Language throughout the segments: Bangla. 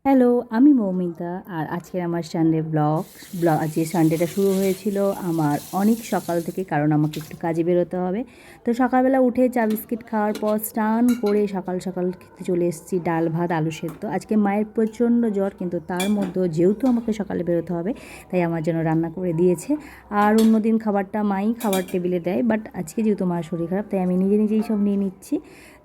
হ্যালো, আমি মৌমিতা। আর আজকের আমার সানডে ব্লগ আজকে সানডেটা শুরু হয়েছিল আমার অনেক সকাল থেকে, কারণ আমাকে একটু কাজে বেরোতে হবে। তো সকালবেলা উঠে চা বিস্কিট খাওয়ার পর স্নান করে সকাল সকাল খেতে চলে এসেছি ডাল ভাত আলু সেদ্ধ। আজকে মায়ের প্রচণ্ড জ্বর, কিন্তু তার মধ্যেও যেহেতু আমাকে সকালে বেরোতে হবে তাই আমার জন্য রান্না করে দিয়েছে। আর অন্যদিন খাবারটা মাই খাবার টেবিলে দেয়, বাট আজকে যেহেতু মার শরীর খারাপ তাই আমি নিজে নিজেই সব নিয়ে নিচ্ছি।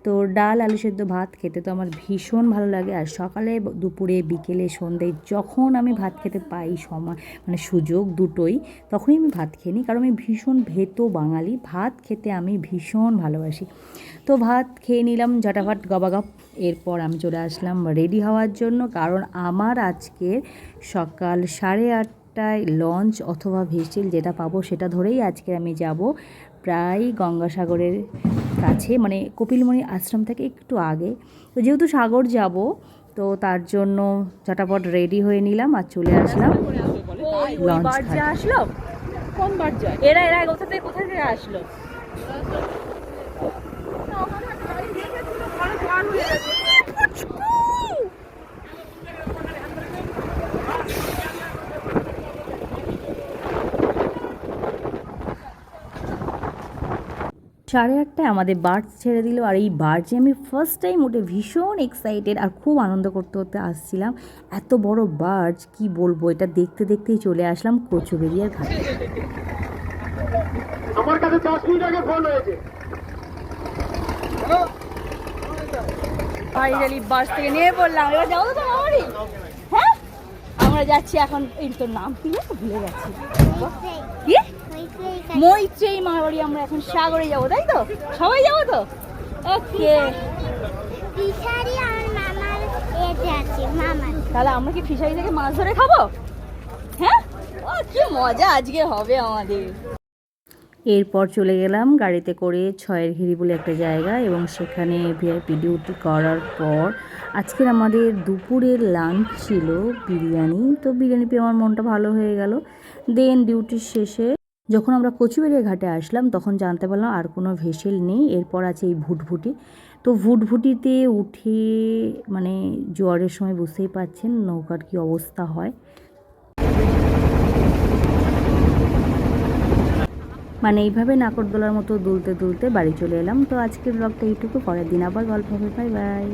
তো ডাল আলু সেদ্ধ ভাত খেতে তো আমার ভীষণ ভালো লাগে। আর সকালে দুপুরে বিকেলে সন্ধ্যায় যখন আমি ভাত খেতে পাই সময়, মানে সুযোগ দুটোই, তখনই আমি ভাত খেয়ে নিই, কারণ আমি ভীষণ ভেতো বাঙালি, ভাত খেতে আমি ভীষণ ভালোবাসি। তো ভাত খেয়ে নিলাম ঝটাফট গবাগপ। এরপর আমি চলে আসলাম রেডি হওয়ার জন্য, কারণ আমার আজকে সকাল 8:30টায় লঞ্চ অথবা ভেসেল যেটা পাবো সেটা ধরেই আজকে আমি যাব প্রায় গঙ্গাসাগরের কাছে, মানে কপিলমুনি আশ্রম থেকে একটু আগে। তো যেহেতু সাগর যাব, তো তার জন্য ঝটাপট রেডি হয়ে নিলাম আর চলে আসলাম লঞ্চ ঘাটে। আসলো কোন বার যায় এরা এরা কোথা থেকে আসলো? সাড়ে আটটায় আমাদের বার্জ ছেড়ে দিল। আর এই বার্জে আমি ফার্স্ট টাইম উঠে ভীষণ এক্সাইটেড আর খুব আনন্দ করতে করতে আসছিলাম। এত বড় বার্জ কি বলবো, এটা দেখতে দেখতেই চলে আসলাম কচুবেড়িয়ার ঘাটে। আমার কাছে 10 মিনিট আগে ফোন হয়েছে। ফাইনালি বাস থেকে নেমে পড়লাম। এবার যাবো তো মামারি। হ্যাঁ, আমরা যাচ্ছি এখন। এই তোর নাম কি রে? ভুলে গেছি। কি? মৈত্রেয়ী মামাবাড়ি। আমরা এখন সাগরে যাবো, তাই তো? সবাই যাবো তো? ওকে। তাহলে আমরা কি ফিশারি থেকে মাছ ধরে খাবো? হ্যাঁ, ও কি মজা আজকে হবে আমাদের। এরপর চলে গেলাম গাড়িতে করে ছয়ের ঘিরি বলে একটা জায়গা, এবং সেখানে ভিআইপি ডিউটি করার পর আজকের আমাদের দুপুরের লাঞ্চ ছিল বিরিয়ানি। তো বিরিয়ানি পেয়ে আমার মনটা ভালো হয়ে গেল। দেন ডিউটির শেষে যখন আমরা কচুবেড়িয়া ঘাটে আসলাম তখন জানতে পারলাম আর কোনো ভেসেল নেই। এরপর আছে এই ভুটভুটি। তো ভুটভুটিতে উঠে, মানে জোয়ারের সময় বুঝতেই পারছেন নৌকার কী অবস্থা হয়, মানে এইভাবে নাকরদোলার মতো দুলতে দুলতে বাড়ি চলে এলাম। তো আজকের ব্লগটা এইটুকু, পরের দিন আবার গল্প হবে। Bye bye.